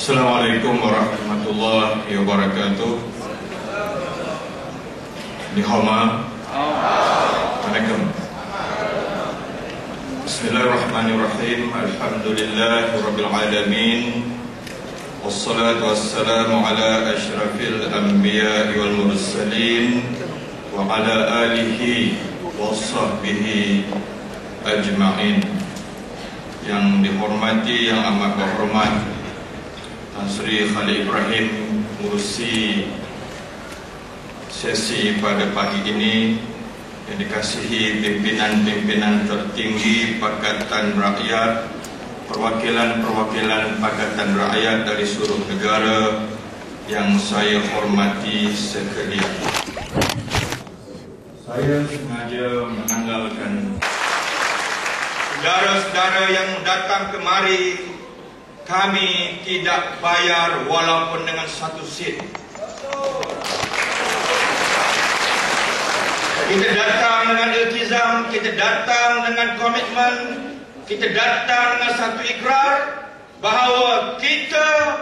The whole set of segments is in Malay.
Assalamualaikum warahmatullahi wabarakatuh. Ni hao ma. Assalamualaikum. Bismillahirrahmanirrahim. Alhamdulillahirabbil alamin. Wassalatu wassalamu ala asyrafil anbiya'i wal mursalin wa ala alihi washabbihi ajma'in. Yang dihormati, yang amat berhormat Tan Sri Khalil Ibrahim mengurusi sesi pada pagi ini, yang dikasihi pimpinan-pimpinan tertinggi Pakatan Rakyat, perwakilan-perwakilan Pakatan Rakyat dari seluruh negara yang saya hormati sekalian. Saya sengaja menanggalkan saudara-saudara yang datang kemari. Kami tidak bayar walaupun dengan 1 sen. Kita datang dengan iltizam, kita datang dengan komitmen, kita datang dengan satu ikrar bahawa kita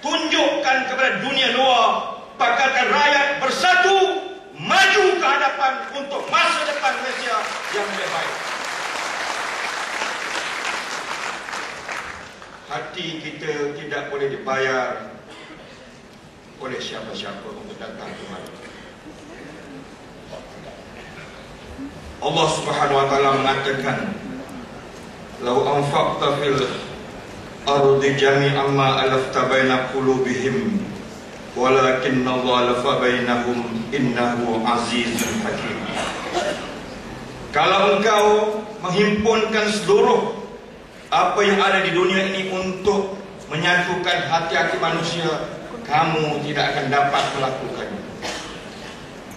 tunjukkan kepada dunia luar Pakatan Rakyat bersatu maju ke hadapan untuk masa depan Malaysia yang lebih baik. Hati kita tidak boleh dibayar oleh siapa-siapa untuk datang kemari. Allah Subhanahu wa taala mengatakan, "Lau anfaqta fil ardi jami'an ma alafta baina qulubihim walakinna Allah alafa bainahum innahu azizun hakim." Kalau engkau menghimpunkan seluruh apa yang ada di dunia ini untuk menyatukan hati-hati manusia, kamu tidak akan dapat melakukannya.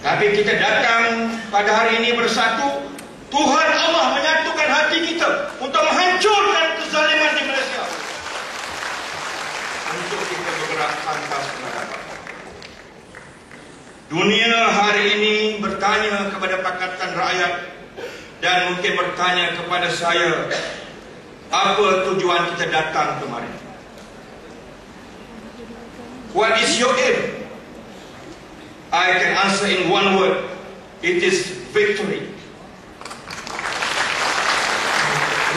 Tapi kita datang pada hari ini bersatu. Tuhan Allah menyatukan hati kita untuk menghancurkan kezaliman di Malaysia, untuk kita bergerak pantas ke hadapan. Dunia hari ini bertanya kepada Pakatan Rakyat dan mungkin bertanya kepada saya, apa tujuan kita datang kemari? What is your aim? I can answer in one word. It is victory.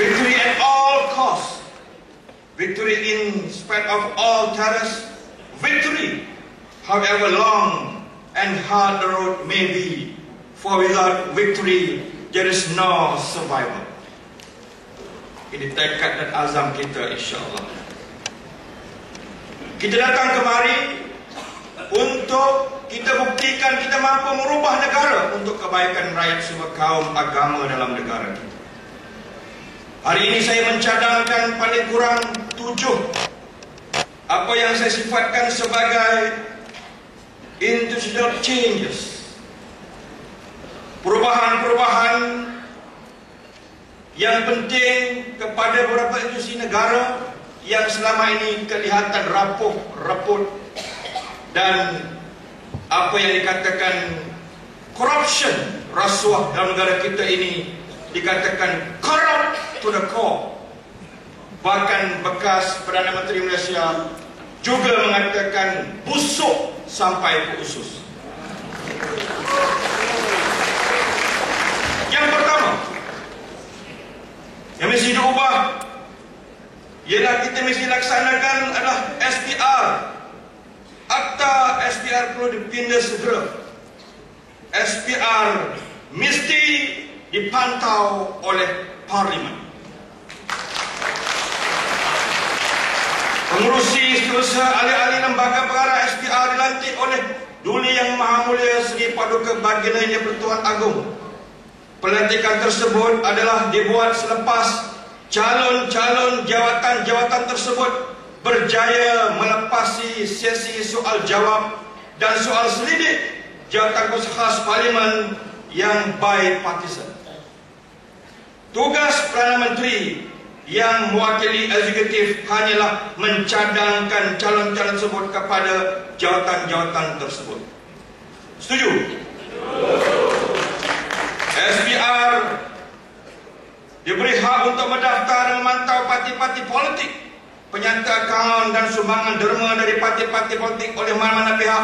Victory at all costs. Victory in spite of all terrors. Victory, however long and hard the road may be. For without victory, there is no survival. Ini tekad dan azam kita, insyaAllah. Kita datang kemari untuk kita buktikan kita mampu merubah negara untuk kebaikan rakyat semua kaum agama dalam negara kita. Hari ini saya mencadangkan paling kurang 7 apa yang saya sifatkan sebagai institutional changes, perubahan-perubahan yang penting kepada beberapa institusi negara yang selama ini kelihatan rapuh, reput, dan apa yang dikatakan corruption, rasuah dalam negara kita ini dikatakan corrupt to the core. Bahkan bekas Perdana Menteri Malaysia juga mengatakan busuk sampai ke usus. Yang pertama yang mesti diubah ialah kita mesti laksanakan adalah SPR. Akta SPR perlu dipindah segera. SPR mesti dipantau oleh Parlimen. Pengurusi setiausaha ahli-ahli lembaga perkara SPR dilantik oleh Duli Yang Maha Mulia Seri Paduka Baginda Yang Pertuan Agong. Pelantikan tersebut adalah dibuat selepas calon-calon jawatan-jawatan tersebut berjaya melepasi sesi soal jawab dan soal selidik jawatan kursi khas Parlimen yang bipartisan. Tugas Perdana Menteri yang mewakili eksekutif hanyalah mencadangkan calon-calon tersebut kepada jawatan-jawatan tersebut. Setuju? SPR diberi hak untuk mendaftar dan memantau parti-parti politik penyata akaun dan sumbangan derma dari parti-parti politik oleh mana-mana pihak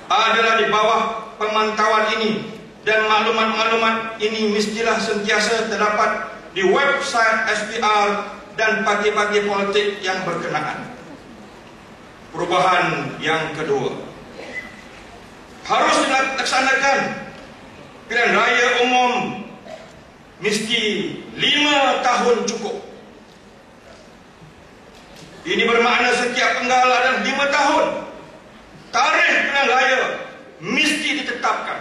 adalah di bawah pemantauan ini, dan maklumat-maklumat ini mestilah sentiasa terdapat di website SPR dan parti-parti politik yang berkenaan. Perubahan yang kedua, harus dilaksanakan pilihan raya umum mesti 5 tahun cukup. Ini bermakna setiap penggal adalah 5 tahun. Tarikh pilihan raya mesti ditetapkan.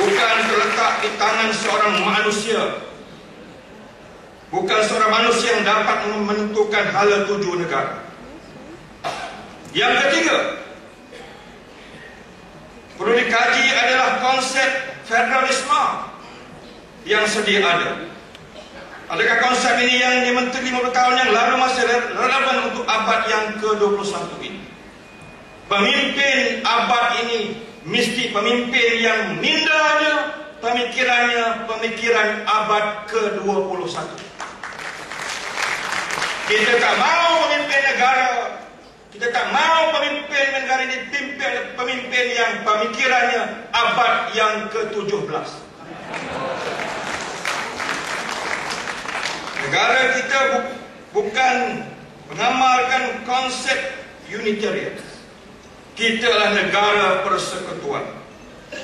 Bukan terletak di tangan seorang manusia. Bukan seorang manusia yang dapat menentukan hala tuju negara. Yang ketiga, perlu dikaji adalah konsep federalisme yang sedia ada. Adakah konsep ini yang dibentuk 50 tahun yang lalu masih relevan untuk abad yang ke-21 ini? Pemimpin abad ini mesti pemimpin yang mindanya pemikirannya pemikiran abad ke-21. Kita tak mau memimpin negara, kita tak mau pemimpin negara ini dipimpin pemimpin yang pemikirannya abad yang ke-17. Negara kita bukan mengamalkan konsep Unitarian. Kita adalah negara persekutuan.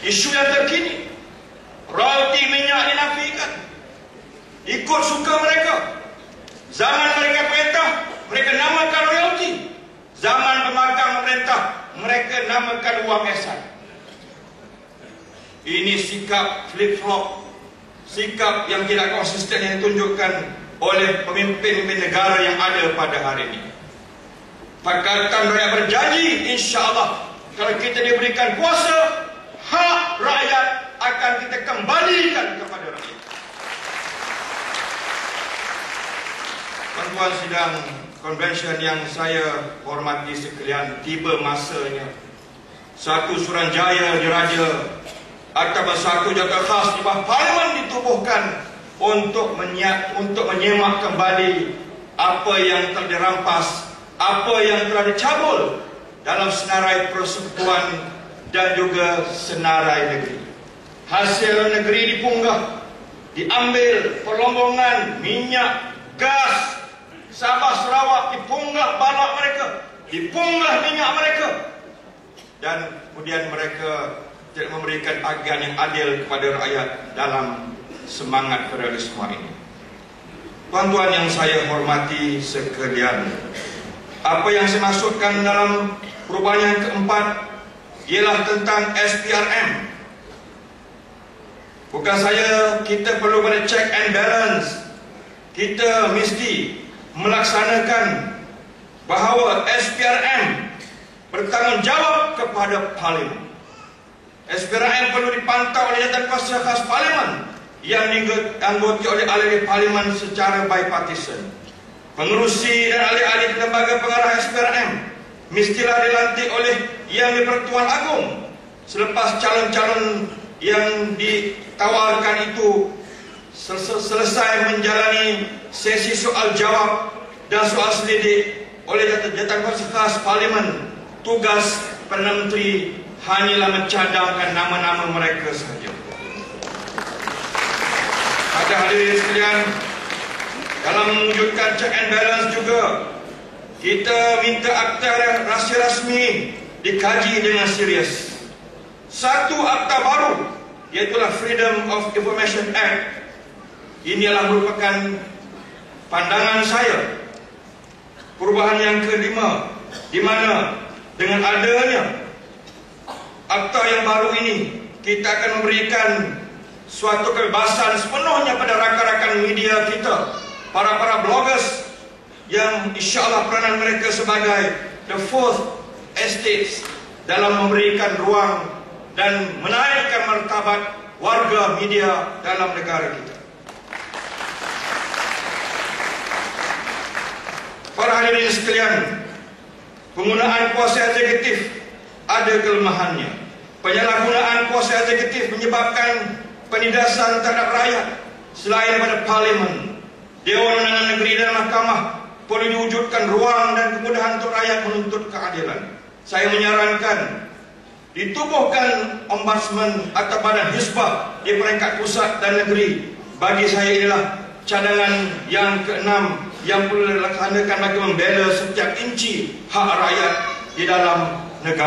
Isu yang terkini, royalti minyak dinafikan. Ikut suka mereka. Zaman mereka perintah, mereka namakan royalti. Zaman pemakang pemerintah, mereka namakan wang esan. Ini sikap flip-flop, sikap yang tidak konsisten yang ditunjukkan oleh pemimpin-pemimpin negara yang ada pada hari ini. Pakatan Rakyat berjanji, insya-Allah, kalau kita diberikan kuasa, hak rakyat akan kita kembalikan kepada rakyat. Tuan-tuan sidang konvensyen yang saya hormati sekalian, tiba masanya satu Suruhanjaya Diraja atau satu jaga khas di bawah Parlimen ditubuhkan untuk menyemak kembali apa yang telah dirampas, apa yang telah dicabul dalam senarai persekutuan dan juga senarai negeri. Hasil negeri dipunggah, diambil perlombongan minyak, gas, Sabah Sarawak dipunggah balak mereka, dipunggah minyak mereka, dan kemudian mereka tidak memberikan agen yang adil kepada rakyat dalam semangat federalisme ini. Tuan-tuan yang saya hormati sekalian, apa yang saya maksudkan dalam perubahan yang keempat ialah tentang SPRM. Bukan saja kita perlu pada check and balance, kita mesti melaksanakan bahawa SPRM bertanggungjawab kepada Parlimen. SPRM perlu dipantau oleh Jabatan Kuasa Khas Parlimen yang dianggoti oleh ahli Parlimen secara bipartisan. Pengerusi dan ahli-ahli di lembaga pengarah SPRM mestilah dilantik oleh Yang di-Pertuan Agong selepas calon-calon yang ditawarkan itu selesai menjalani sesi soal jawab dan soal selidik oleh Jabatan Kuasa Khas Parlimen. Tugas Perdana Menteri hanyalah mencadangkan nama-nama mereka sahaja. Pada hadirin sekalian, dalam mewujudkan check and balance juga, kita minta akta rahsia rasmi dikaji dengan serius. Satu akta baru, iaitulah Freedom of Information Act. Inilah merupakan pandangan saya perubahan yang kelima, di mana dengan adanya akta yang baru ini, kita akan memberikan suatu kebebasan sepenuhnya pada rakan-rakan media kita, para bloggers yang insya-Allah peranan mereka sebagai the fourth estate dalam memberikan ruang dan menaikkan martabat warga media dalam negara kita. Para hadirin sekalian, penggunaan kuasa eksekutif ada kelemahannya. Penyalahgunaan kuasa eksekutif menyebabkan penindasan terhadap rakyat selain daripada Parlimen Dewan Undangan Negeri dan Mahkamah perlu diwujudkan ruang dan kemudahan untuk rakyat menuntut keadilan. Saya menyarankan ditubuhkan ombudsman atau badan hisbah di peringkat pusat dan negeri. Bagi saya inilah cadangan yang keenam yang perlu dilaksanakan bagi membela setiap inci hak rakyat di dalam negara.